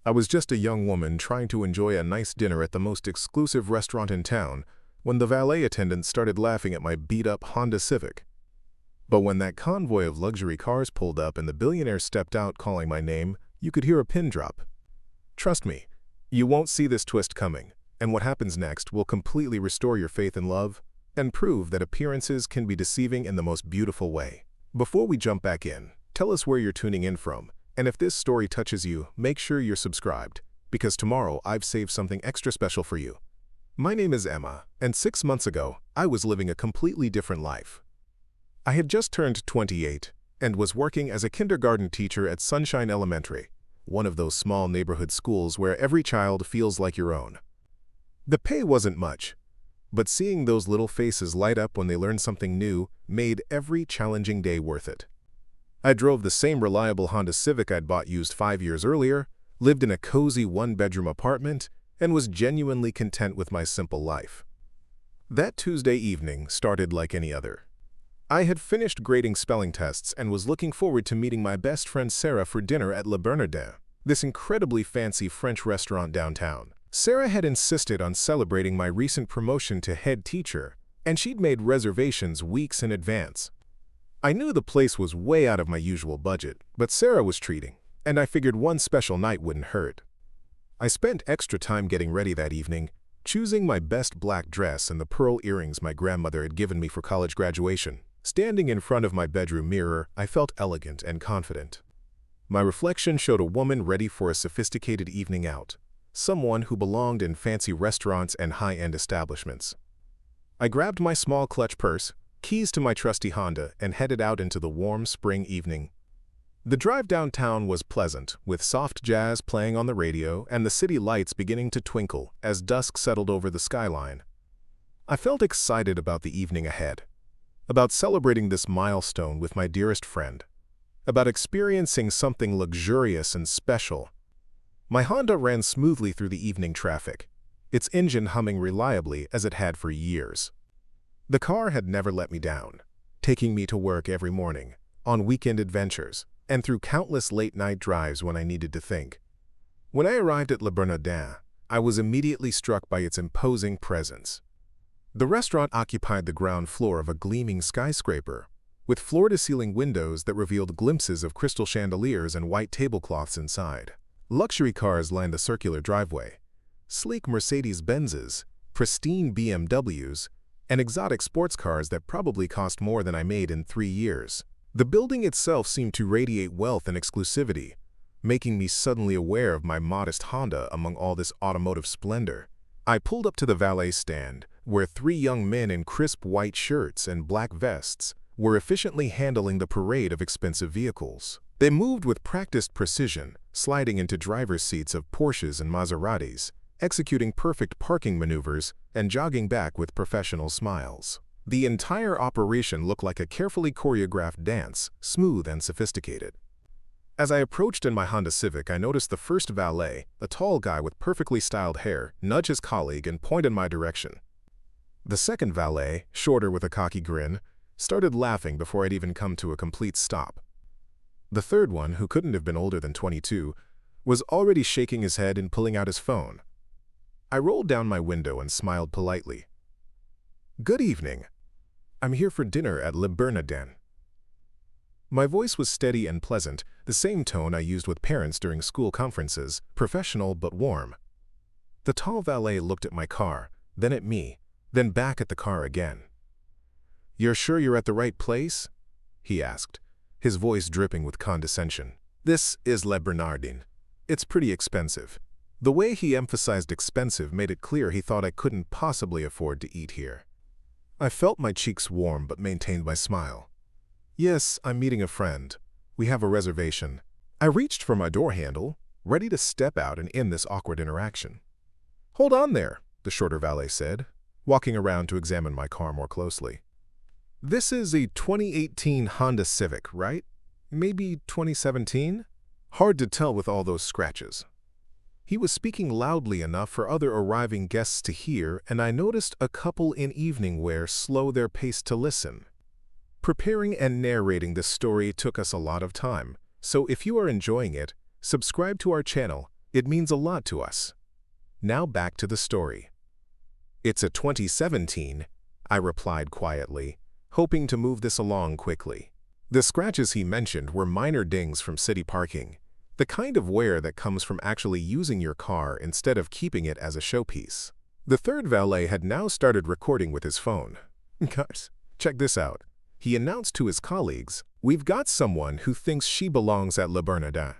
I was just a young woman trying to enjoy a nice dinner at the most exclusive restaurant in town when the valet attendant started laughing at my beat-up Honda Civic. But when that convoy of luxury cars pulled up and the billionaire stepped out calling my name, you could hear a pin drop. Trust me, you won't see this twist coming, and what happens next will completely restore your faith in love and prove that appearances can be deceiving in the most beautiful way. Before we jump back in, tell us where you're tuning in from, and if this story touches you, make sure you're subscribed, because tomorrow I've saved something extra special for you. My name is Emma, and 6 months ago, I was living a completely different life. I had just turned 28 and was working as a kindergarten teacher at Sunshine Elementary, one of those small neighborhood schools where every child feels like your own. The pay wasn't much, but seeing those little faces light up when they learned something new made every challenging day worth it. I drove the same reliable Honda Civic I'd bought used 5 years earlier, lived in a cozy one-bedroom apartment, and was genuinely content with my simple life. That Tuesday evening started like any other. I had finished grading spelling tests and was looking forward to meeting my best friend Sarah for dinner at Le Bernardin, this incredibly fancy French restaurant downtown. Sarah had insisted on celebrating my recent promotion to head teacher, and she'd made reservations weeks in advance. I knew the place was way out of my usual budget, but Sarah was treating, and I figured one special night wouldn't hurt. I spent extra time getting ready that evening, choosing my best black dress and the pearl earrings my grandmother had given me for college graduation. Standing in front of my bedroom mirror, I felt elegant and confident. My reflection showed a woman ready for a sophisticated evening out, someone who belonged in fancy restaurants and high-end establishments. I grabbed my small clutch purse, keys to my trusty Honda, and headed out into the warm spring evening. The drive downtown was pleasant, with soft jazz playing on the radio and the city lights beginning to twinkle as dusk settled over the skyline. I felt excited about the evening ahead, about celebrating this milestone with my dearest friend, about experiencing something luxurious and special. My Honda ran smoothly through the evening traffic, its engine humming reliably as it had for years. The car had never let me down, taking me to work every morning, on weekend adventures, and through countless late-night drives when I needed to think. When I arrived at Le Bernardin, I was immediately struck by its imposing presence. The restaurant occupied the ground floor of a gleaming skyscraper, with floor-to-ceiling windows that revealed glimpses of crystal chandeliers and white tablecloths inside. Luxury cars lined the circular driveway, sleek Mercedes-Benzes, pristine BMWs, and exotic sports cars that probably cost more than I made in 3 years. The building itself seemed to radiate wealth and exclusivity, making me suddenly aware of my modest Honda among all this automotive splendor. I pulled up to the valet stand, where 3 young men in crisp white shirts and black vests were efficiently handling the parade of expensive vehicles. They moved with practiced precision, sliding into driver's seats of Porsches and Maseratis, executing perfect parking maneuvers and jogging back with professional smiles. The entire operation looked like a carefully choreographed dance, smooth and sophisticated. As I approached in my Honda Civic, I noticed the first valet, a tall guy with perfectly styled hair, nudge his colleague and point in my direction. The second valet, shorter with a cocky grin, started laughing before I'd even come to a complete stop. The third one, who couldn't have been older than 22, was already shaking his head and pulling out his phone. I rolled down my window and smiled politely. "Good evening. I'm here for dinner at Le Bernardin." My voice was steady and pleasant, the same tone I used with parents during school conferences, professional but warm. The tall valet looked at my car, then at me, then back at the car again. "You're sure you're at the right place?" he asked, his voice dripping with condescension. "This is Le Bernardin. It's pretty expensive." The way he emphasized expensive made it clear he thought I couldn't possibly afford to eat here. I felt my cheeks warm but maintained my smile. "Yes, I'm meeting a friend. We have a reservation." I reached for my door handle, ready to step out and end this awkward interaction. "Hold on there," the shorter valet said, walking around to examine my car more closely. "This is a 2018 Honda Civic, right? Maybe 2017? Hard to tell with all those scratches." He was speaking loudly enough for other arriving guests to hear, and I noticed a couple in evening wear slow their pace to listen. Preparing and narrating this story took us a lot of time, so if you are enjoying it, subscribe to our channel, It means a lot to us. Now back to the story. It's a 2017, I replied quietly, hoping to move this along quickly. The scratches he mentioned were minor dings from city parking, the kind of wear that comes from actually using your car instead of keeping it as a showpiece. The third valet had now started recording with his phone. Guys, check this out. He announced to his colleagues, "We've got someone who thinks she belongs at Le Bernardin."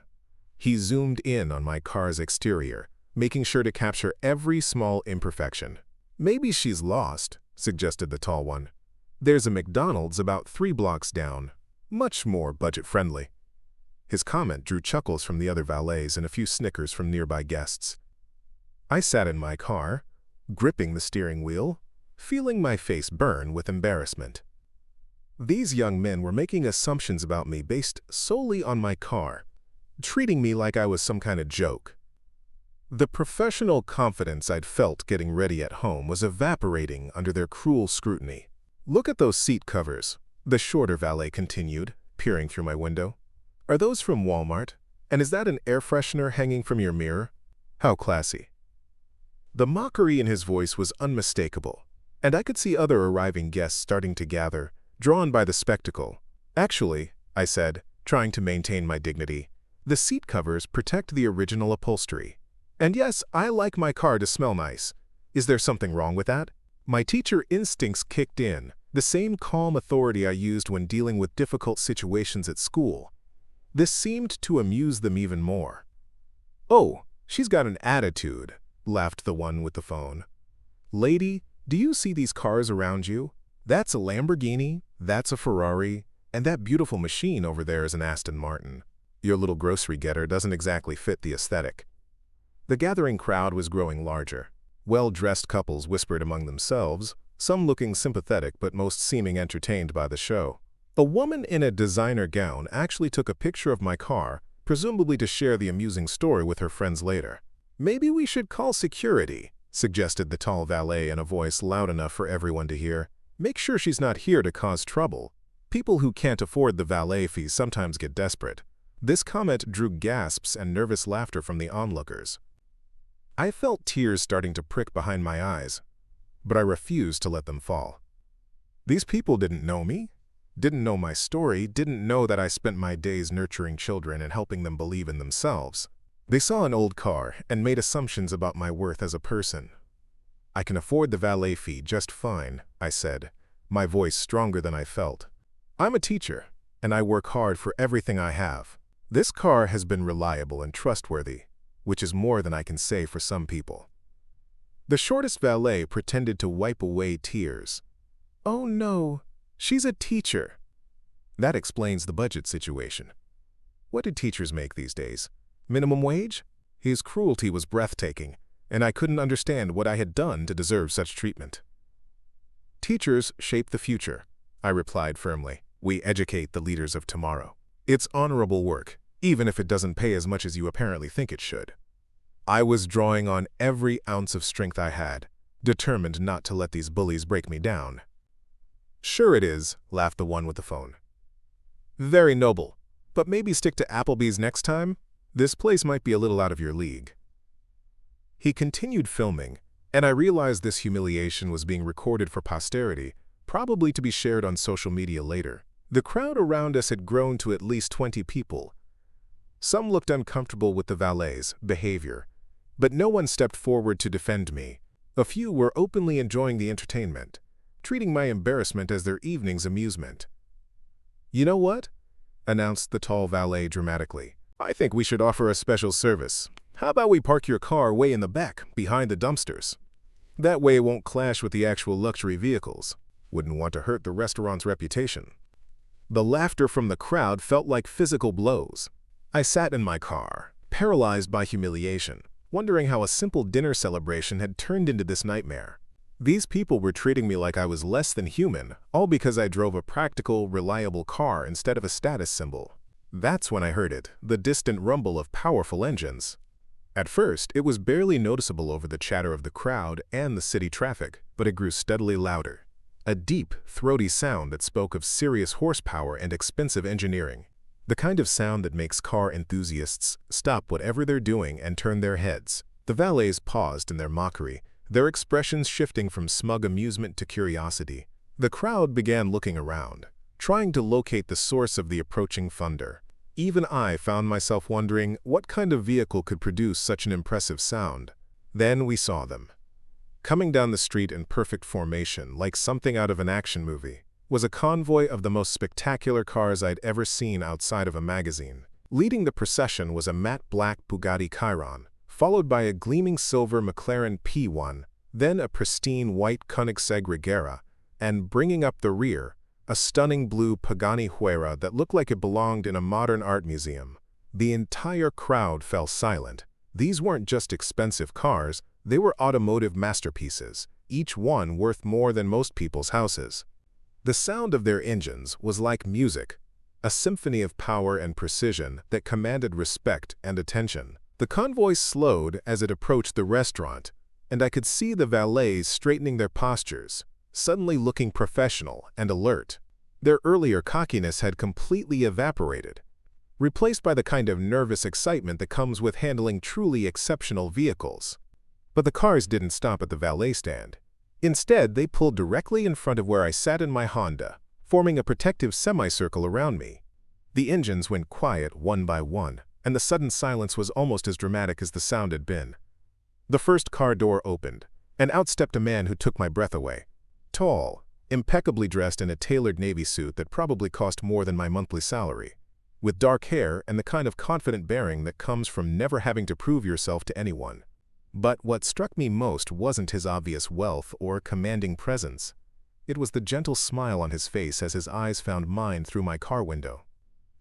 He zoomed in on my car's exterior, making sure to capture every small imperfection. "Maybe she's lost," suggested the tall one. "There's a McDonald's about 3 blocks down. Much more budget-friendly." His comment drew chuckles from the other valets and a few snickers from nearby guests. I sat in my car, gripping the steering wheel, feeling my face burn with embarrassment. These young men were making assumptions about me based solely on my car, treating me like I was some kind of joke. The professional confidence I'd felt getting ready at home was evaporating under their cruel scrutiny. "Look at those seat covers," the shorter valet continued, peering through my window. "Are those from Walmart? And is that an air freshener hanging from your mirror? How classy." The mockery in his voice was unmistakable, and I could see other arriving guests starting to gather, drawn by the spectacle. "Actually," I said, trying to maintain my dignity, "the seat covers protect the original upholstery. And yes, I like my car to smell nice. Is there something wrong with that?" My teacher instincts kicked in, the same calm authority I used when dealing with difficult situations at school. This seemed to amuse them even more. "Oh, she's got an attitude," laughed the one with the phone. "Lady, do you see these cars around you? That's a Lamborghini, that's a Ferrari, and that beautiful machine over there is an Aston Martin. Your little grocery getter doesn't exactly fit the aesthetic." The gathering crowd was growing larger. Well-dressed couples whispered among themselves, some looking sympathetic but most seeming entertained by the show. A woman in a designer gown actually took a picture of my car, presumably to share the amusing story with her friends later. "Maybe we should call security," suggested the tall valet in a voice loud enough for everyone to hear. "Make sure she's not here to cause trouble." People who can't afford the valet fee sometimes get desperate. This comment drew gasps and nervous laughter from the onlookers. I felt tears starting to prick behind my eyes, but I refused to let them fall. These people didn't know me, didn't know my story, didn't know that I spent my days nurturing children and helping them believe in themselves. They saw an old car and made assumptions about my worth as a person. "I can afford the valet fee just fine," I said, my voice stronger than I felt. "I'm a teacher, and I work hard for everything I have. This car has been reliable and trustworthy, which is more than I can say for some people." The shortest valet pretended to wipe away tears. "Oh no, she's a teacher." That explains the budget situation. What do teachers make these days? Minimum wage? His cruelty was breathtaking, and I couldn't understand what I had done to deserve such treatment. "Teachers shape the future," I replied firmly. "We educate the leaders of tomorrow. It's honorable work, even if it doesn't pay as much as you apparently think it should." I was drawing on every ounce of strength I had, determined not to let these bullies break me down. "Sure it is," laughed the one with the phone. "Very noble, but maybe stick to Applebee's next time? This place might be a little out of your league." He continued filming, and I realized this humiliation was being recorded for posterity, probably to be shared on social media later. The crowd around us had grown to at least 20 people. Some looked uncomfortable with the valet's behavior, but no one stepped forward to defend me. A few were openly enjoying the entertainment, treating my embarrassment as their evening's amusement. "You know what?" announced the tall valet dramatically. "I think we should offer a special service. How about we park your car way in the back, behind the dumpsters? That way it won't clash with the actual luxury vehicles. Wouldn't want to hurt the restaurant's reputation." The laughter from the crowd felt like physical blows. I sat in my car, paralyzed by humiliation, wondering how a simple dinner celebration had turned into this nightmare. These people were treating me like I was less than human, all because I drove a practical, reliable car instead of a status symbol. That's when I heard it, the distant rumble of powerful engines. At first, it was barely noticeable over the chatter of the crowd and the city traffic, but it grew steadily louder. A deep, throaty sound that spoke of serious horsepower and expensive engineering. The kind of sound that makes car enthusiasts stop whatever they're doing and turn their heads. The valets paused in their mockery, their expressions shifting from smug amusement to curiosity. The crowd began looking around, trying to locate the source of the approaching thunder. Even I found myself wondering what kind of vehicle could produce such an impressive sound. Then we saw them. Coming down the street in perfect formation, like something out of an action movie, was a convoy of the most spectacular cars I'd ever seen outside of a magazine. Leading the procession was a matte black Bugatti Chiron, followed by a gleaming silver McLaren P1, then a pristine white Koenigsegg Regera, and bringing up the rear, a stunning blue Pagani Huayra that looked like it belonged in a modern art museum. The entire crowd fell silent. These weren't just expensive cars, they were automotive masterpieces, each one worth more than most people's houses. The sound of their engines was like music, a symphony of power and precision that commanded respect and attention. The convoy slowed as it approached the restaurant, and I could see the valets straightening their postures, suddenly looking professional and alert. Their earlier cockiness had completely evaporated, replaced by the kind of nervous excitement that comes with handling truly exceptional vehicles. But the cars didn't stop at the valet stand. Instead, they pulled directly in front of where I sat in my Honda, forming a protective semicircle around me. The engines went quiet one by one, and the sudden silence was almost as dramatic as the sound had been. The first car door opened, and out stepped a man who took my breath away. Tall, impeccably dressed in a tailored navy suit that probably cost more than my monthly salary, with dark hair and the kind of confident bearing that comes from never having to prove yourself to anyone. But what struck me most wasn't his obvious wealth or commanding presence. It was the gentle smile on his face as his eyes found mine through my car window.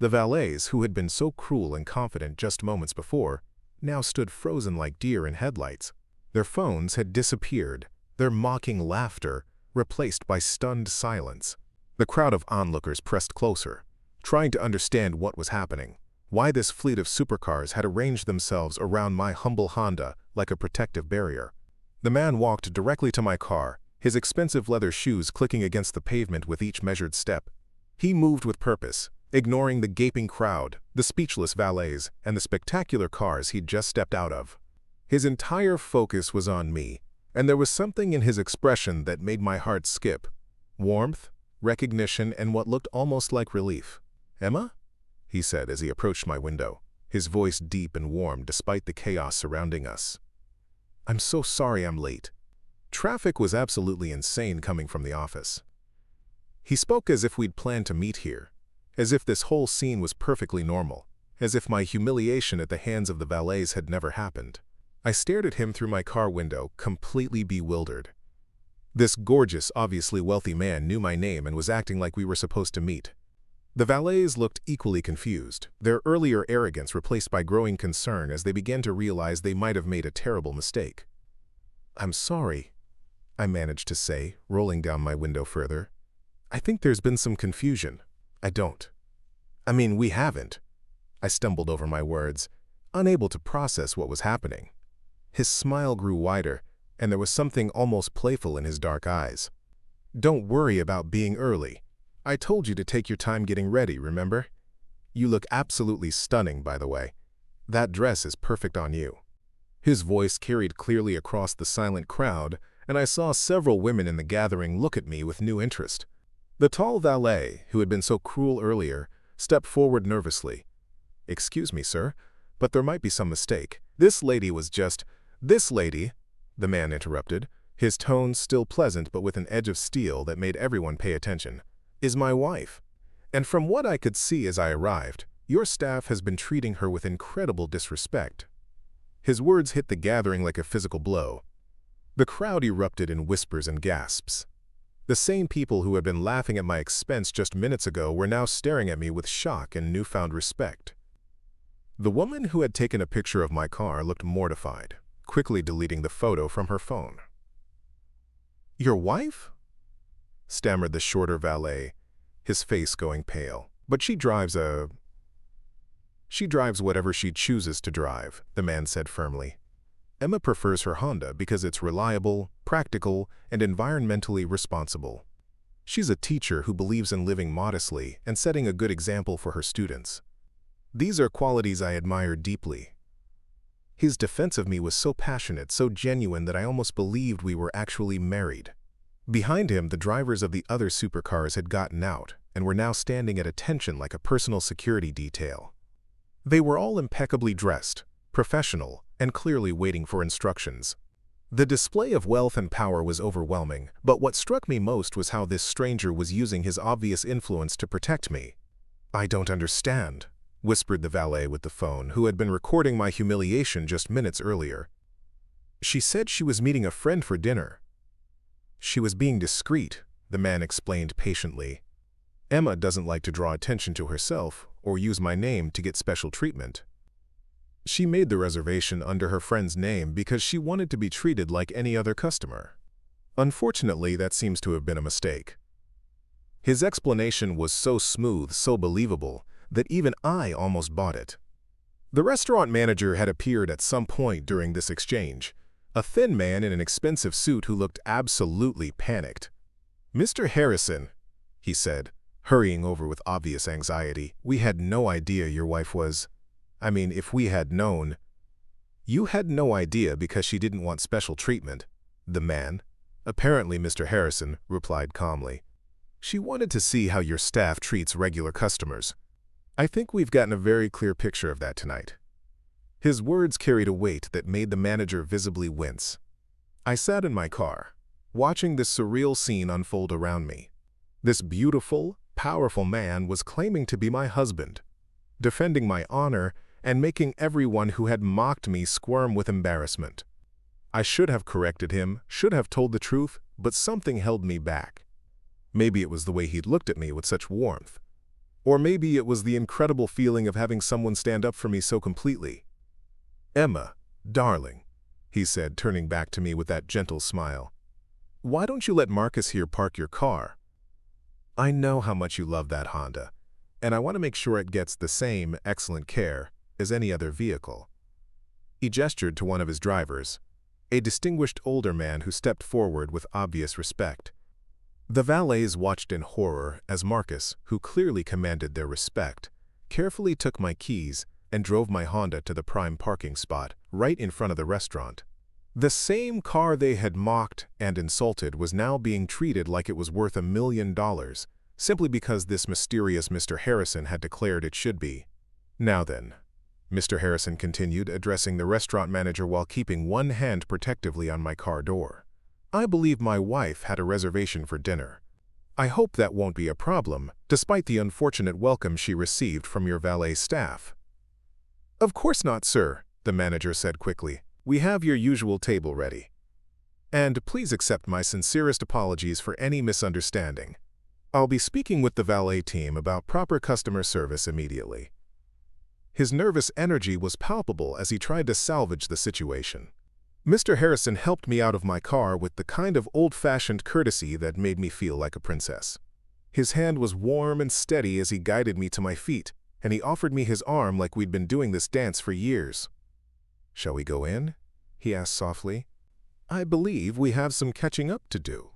The valets, who had been so cruel and confident just moments before, now stood frozen like deer in headlights. Their phones had disappeared, their mocking laughter replaced by stunned silence. The crowd of onlookers pressed closer, trying to understand what was happening, why this fleet of supercars had arranged themselves around my humble Honda like a protective barrier. The man walked directly to my car, his expensive leather shoes clicking against the pavement with each measured step. He moved with purpose, ignoring the gaping crowd, the speechless valets, and the spectacular cars he'd just stepped out of. His entire focus was on me, and there was something in his expression that made my heart skip. Warmth, recognition, and what looked almost like relief. "Emma?" he said as he approached my window, his voice deep and warm despite the chaos surrounding us. "I'm so sorry I'm late. Traffic was absolutely insane coming from the office." He spoke as if we'd planned to meet here, as if this whole scene was perfectly normal, as if my humiliation at the hands of the valets had never happened. I stared at him through my car window, completely bewildered. This gorgeous, obviously wealthy man knew my name and was acting like we were supposed to meet. The valets looked equally confused, their earlier arrogance replaced by growing concern as they began to realize they might have made a terrible mistake. "I'm sorry," I managed to say, rolling down my window further. "I think there's been some confusion." We haven't." I stumbled over my words, unable to process what was happening. His smile grew wider, and there was something almost playful in his dark eyes. "Don't worry about being early. I told you to take your time getting ready, remember? You look absolutely stunning, by the way. That dress is perfect on you." His voice carried clearly across the silent crowd, and I saw several women in the gathering look at me with new interest. The tall valet, who had been so cruel earlier, stepped forward nervously. "Excuse me, sir, but there might be some mistake. This lady," the man interrupted, his tone still pleasant but with an edge of steel that made everyone pay attention, "is my wife. And from what I could see as I arrived, your staff has been treating her with incredible disrespect." His words hit the gathering like a physical blow. The crowd erupted in whispers and gasps. The same people who had been laughing at my expense just minutes ago were now staring at me with shock and newfound respect. The woman who had taken a picture of my car looked mortified, quickly deleting the photo from her phone. "Your wife?" stammered the shorter valet, his face going pale. "But she drives whatever she chooses to drive," the man said firmly. "Emma prefers her Honda because it's reliable, practical, and environmentally responsible. She's a teacher who believes in living modestly and setting a good example for her students. These are qualities I admire deeply. His defense of me was so passionate, so genuine that I almost believed we were actually married. Behind him, the drivers of the other supercars had gotten out and were now standing at attention like a personal security detail. They were all impeccably dressed, professional, and clearly waiting for instructions. The display of wealth and power was overwhelming, but what struck me most was how this stranger was using his obvious influence to protect me. "I don't understand," whispered the valet with the phone, who had been recording my humiliation just minutes earlier. "She said she was meeting a friend for dinner." "She was being discreet," the man explained patiently. "Emma doesn't like to draw attention to herself or use my name to get special treatment. She made the reservation under her friend's name because she wanted to be treated like any other customer. Unfortunately, that seems to have been a mistake." His explanation was so smooth, so believable, that even I almost bought it. The restaurant manager had appeared at some point during this exchange, a thin man in an expensive suit who looked absolutely panicked. "Mr. Harrison," he said, hurrying over with obvious anxiety, "we had no idea your wife was... if we had known..." "You had no idea because she didn't want special treatment," the man, apparently Mr. Harrison, replied calmly. "She wanted to see how your staff treats regular customers. I think we've gotten a very clear picture of that tonight." His words carried a weight that made the manager visibly wince. I sat in my car, watching this surreal scene unfold around me. This beautiful, powerful man was claiming to be my husband, defending my honor, and making everyone who had mocked me squirm with embarrassment. I should have corrected him, should have told the truth, but something held me back. Maybe it was the way he'd looked at me with such warmth. Or maybe it was the incredible feeling of having someone stand up for me so completely. "Emma, darling," he said, turning back to me with that gentle smile. "Why don't you let Marcus here park your car? I know how much you love that Honda, and I want to make sure it gets the same excellent care as any other vehicle." He gestured to one of his drivers, a distinguished older man who stepped forward with obvious respect. The valets watched in horror as Marcus, who clearly commanded their respect, carefully took my keys and drove my Honda to the prime parking spot right in front of the restaurant. The same car they had mocked and insulted was now being treated like it was worth $1 million, simply because this mysterious Mr. Harrison had declared it should be. "Now then," Mr. Harrison continued, addressing the restaurant manager while keeping one hand protectively on my car door. "I believe my wife had a reservation for dinner. I hope that won't be a problem, despite the unfortunate welcome she received from your valet staff." "Of course not, sir," the manager said quickly. "We have your usual table ready. And please accept my sincerest apologies for any misunderstanding. I'll be speaking with the valet team about proper customer service immediately." His nervous energy was palpable as he tried to salvage the situation. Mr. Harrison helped me out of my car with the kind of old-fashioned courtesy that made me feel like a princess. His hand was warm and steady as he guided me to my feet, and he offered me his arm like we'd been doing this dance for years. "Shall we go in?" he asked softly. "I believe we have some catching up to do."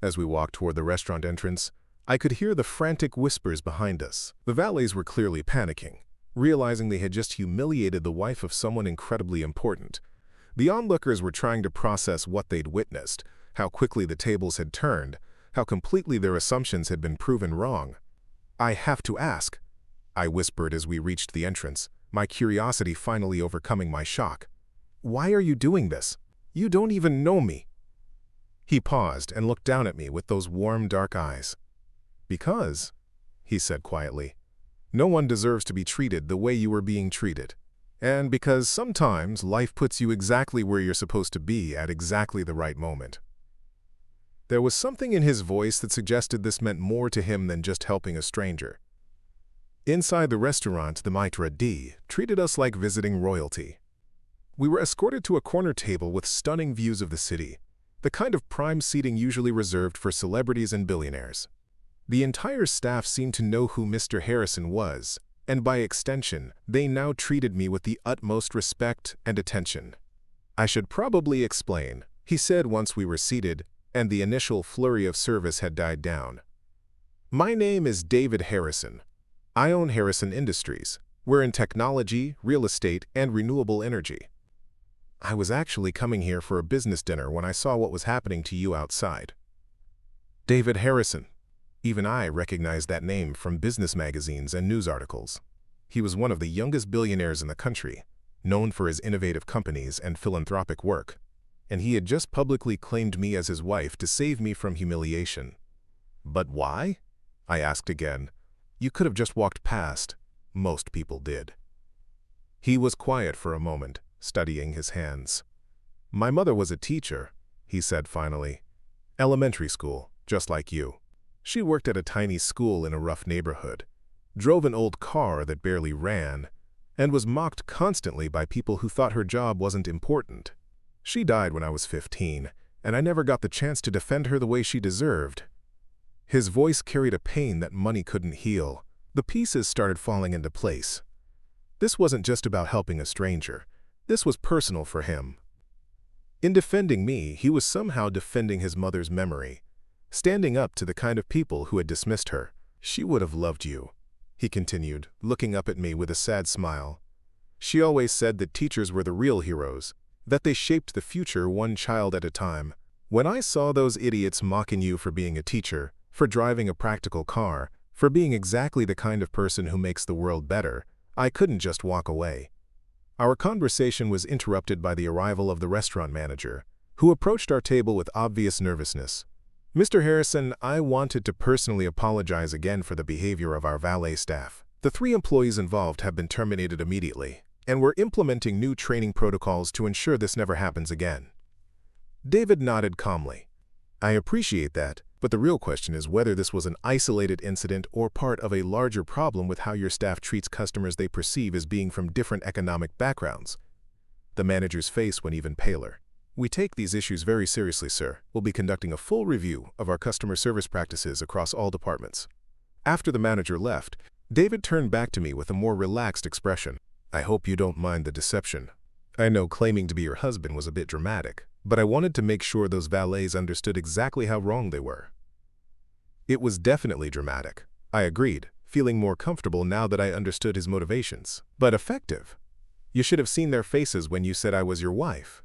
As we walked toward the restaurant entrance, I could hear the frantic whispers behind us. The valets were clearly panicking, realizing they had just humiliated the wife of someone incredibly important. The onlookers were trying to process what they'd witnessed, how quickly the tables had turned, how completely their assumptions had been proven wrong. "I have to ask," I whispered as we reached the entrance, my curiosity finally overcoming my shock. "Why are you doing this? You don't even know me." He paused and looked down at me with those warm, dark eyes. "Because," he said quietly, "no one deserves to be treated the way you were being treated. And because sometimes life puts you exactly where you're supposed to be at exactly the right moment." There was something in his voice that suggested this meant more to him than just helping a stranger. Inside the restaurant, the Maitre d' treated us like visiting royalty. We were escorted to a corner table with stunning views of the city, the kind of prime seating usually reserved for celebrities and billionaires. The entire staff seemed to know who Mr. Harrison was, and by extension, they now treated me with the utmost respect and attention. "I should probably explain," he said once we were seated, and the initial flurry of service had died down. "My name is David Harrison. I own Harrison Industries. We're in technology, real estate, and renewable energy. I was actually coming here for a business dinner when I saw what was happening to you outside. David Harrison. Even I recognized that name from business magazines and news articles. He was one of the youngest billionaires in the country, known for his innovative companies and philanthropic work. And he had just publicly claimed me as his wife to save me from humiliation. But why? I asked again. You could have just walked past. Most people did. He was quiet for a moment, studying his hands. My mother was a teacher, he said finally. Elementary school, just like you. She worked at a tiny school in a rough neighborhood, drove an old car that barely ran, and was mocked constantly by people who thought her job wasn't important. She died when I was 15, and I never got the chance to defend her the way she deserved. His voice carried a pain that money couldn't heal. The pieces started falling into place. This wasn't just about helping a stranger. This was personal for him. In defending me, he was somehow defending his mother's memory, standing up to the kind of people who had dismissed her. She would have loved you, he continued, looking up at me with a sad smile. She always said that teachers were the real heroes, that they shaped the future one child at a time. When I saw those idiots mocking you for being a teacher, for driving a practical car, for being exactly the kind of person who makes the world better, I couldn't just walk away. Our conversation was interrupted by the arrival of the restaurant manager, who approached our table with obvious nervousness. Mr. Harrison, I wanted to personally apologize again for the behavior of our valet staff. The 3 employees involved have been terminated immediately, and we're implementing new training protocols to ensure this never happens again. David nodded calmly. I appreciate that, but the real question is whether this was an isolated incident or part of a larger problem with how your staff treats customers they perceive as being from different economic backgrounds. The manager's face went even paler. We take these issues very seriously, sir. We'll be conducting a full review of our customer service practices across all departments. After the manager left, David turned back to me with a more relaxed expression. I hope you don't mind the deception. I know claiming to be your husband was a bit dramatic, but I wanted to make sure those valets understood exactly how wrong they were. It was definitely dramatic, I agreed, feeling more comfortable now that I understood his motivations. But effective. You should have seen their faces when you said I was your wife.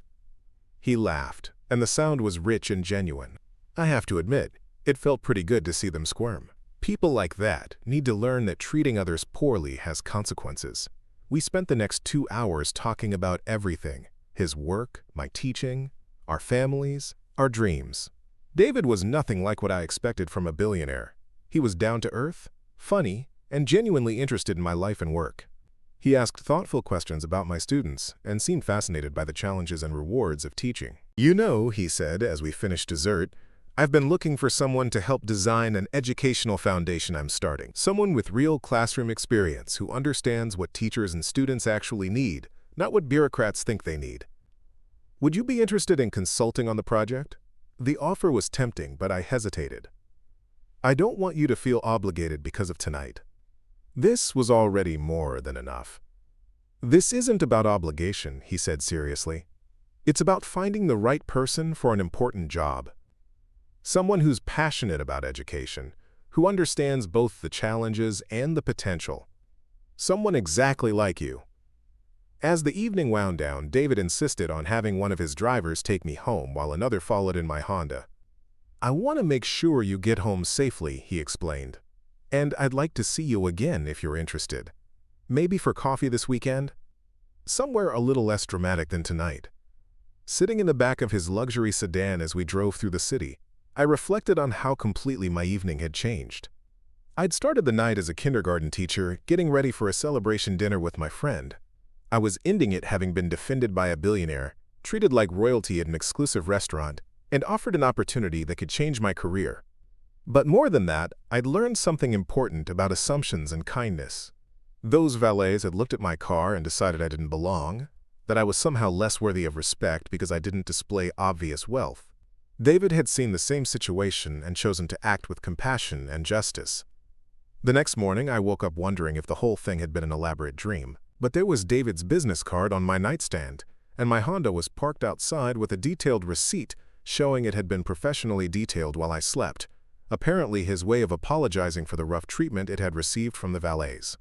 He laughed, and the sound was rich and genuine. I have to admit, it felt pretty good to see them squirm. People like that need to learn that treating others poorly has consequences. We spent the next 2 hours talking about everything: his work, my teaching, our families, our dreams. David was nothing like what I expected from a billionaire. He was down to earth, funny, and genuinely interested in my life and work. He asked thoughtful questions about my students and seemed fascinated by the challenges and rewards of teaching. You know, he said as we finished dessert, I've been looking for someone to help design an educational foundation I'm starting. Someone with real classroom experience who understands what teachers and students actually need, not what bureaucrats think they need. Would you be interested in consulting on the project? The offer was tempting, but I hesitated. I don't want you to feel obligated because of tonight. This was already more than enough. This isn't about obligation, he said seriously. It's about finding the right person for an important job. Someone who's passionate about education, who understands both the challenges and the potential. Someone exactly like you. As the evening wound down, David insisted on having one of his drivers take me home while another followed in my Honda. I want to make sure you get home safely, he explained. And I'd like to see you again if you're interested. Maybe for coffee this weekend? Somewhere a little less dramatic than tonight. Sitting in the back of his luxury sedan as we drove through the city, I reflected on how completely my evening had changed. I'd started the night as a kindergarten teacher, getting ready for a celebration dinner with my friend. I was ending it having been defended by a billionaire, treated like royalty at an exclusive restaurant, and offered an opportunity that could change my career. But more than that, I'd learned something important about assumptions and kindness. Those valets had looked at my car and decided I didn't belong, that I was somehow less worthy of respect because I didn't display obvious wealth. David had seen the same situation and chosen to act with compassion and justice. The next morning, I woke up wondering if the whole thing had been an elaborate dream. But there was David's business card on my nightstand, and my Honda was parked outside with a detailed receipt showing it had been professionally detailed while I slept, apparently his way of apologizing for the rough treatment it had received from the valets.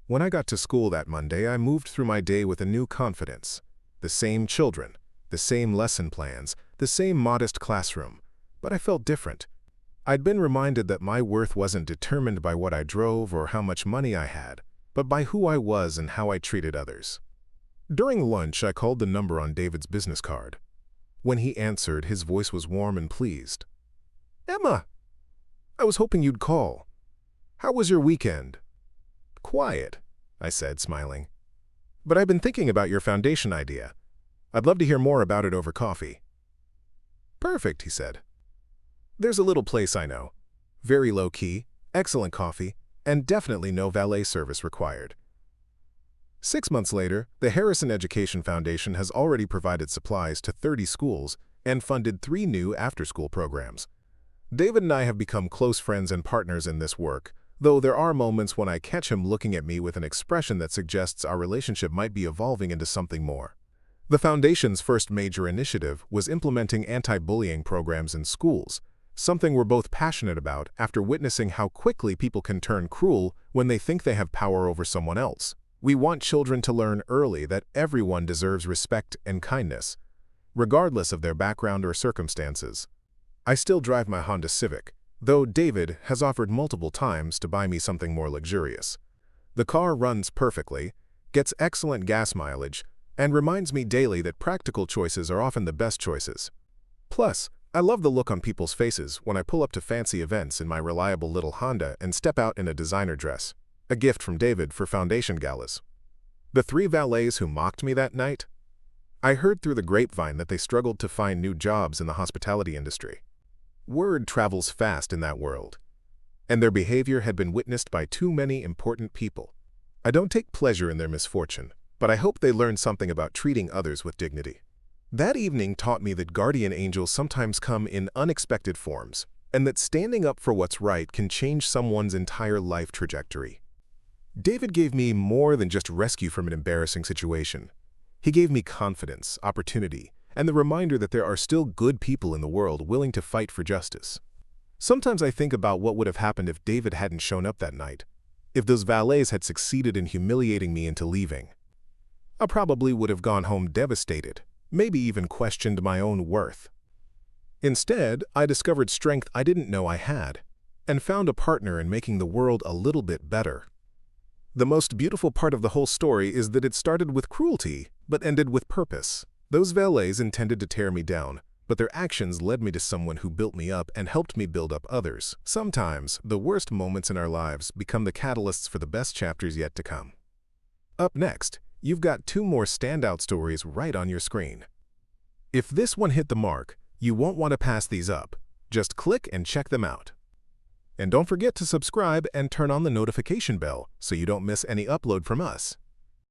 When I got to school that Monday, I moved through my day with a new confidence. The same children, the same lesson plans, the same modest classroom, but I felt different. I'd been reminded that my worth wasn't determined by what I drove or how much money I had, but by who I was and how I treated others. During lunch, I called the number on David's business card. When he answered, his voice was warm and pleased. "Emma, I was hoping you'd call. How was your weekend?" "Quiet," I said, smiling. "But I've been thinking about your foundation idea. I'd love to hear more about it over coffee." "Perfect," he said. "There's a little place I know. Very low-key, excellent coffee, and definitely no valet service required." 6 months later, the Harrison Education Foundation has already provided supplies to 30 schools and funded 3 new after-school programs. David and I have become close friends and partners in this work, though there are moments when I catch him looking at me with an expression that suggests our relationship might be evolving into something more. The Foundation's first major initiative was implementing anti-bullying programs in schools, something we're both passionate about after witnessing how quickly people can turn cruel when they think they have power over someone else. We want children to learn early that everyone deserves respect and kindness, regardless of their background or circumstances. I still drive my Honda Civic, though David has offered multiple times to buy me something more luxurious. The car runs perfectly, gets excellent gas mileage, and reminds me daily that practical choices are often the best choices. Plus, I love the look on people's faces when I pull up to fancy events in my reliable little Honda and step out in a designer dress, a gift from David for foundation galas. The 3 valets who mocked me that night? I heard through the grapevine that they struggled to find new jobs in the hospitality industry. Word travels fast in that world, and their behavior had been witnessed by too many important people. I don't take pleasure in their misfortune, but I hope they learn something about treating others with dignity. That evening taught me that guardian angels sometimes come in unexpected forms, and that standing up for what's right can change someone's entire life trajectory. David gave me more than just rescue from an embarrassing situation. He gave me confidence, opportunity, and the reminder that there are still good people in the world willing to fight for justice. Sometimes I think about what would have happened if David hadn't shown up that night, if those valets had succeeded in humiliating me into leaving. I probably would have gone home devastated, maybe even questioned my own worth. Instead, I discovered strength I didn't know I had, and found a partner in making the world a little bit better. The most beautiful part of the whole story is that it started with cruelty, but ended with purpose. Those valets intended to tear me down, but their actions led me to someone who built me up and helped me build up others. Sometimes, the worst moments in our lives become the catalysts for the best chapters yet to come. Up next, you've got 2 more standout stories right on your screen. If this one hit the mark, you won't want to pass these up. Just click and check them out. And don't forget to subscribe and turn on the notification bell so you don't miss any upload from us.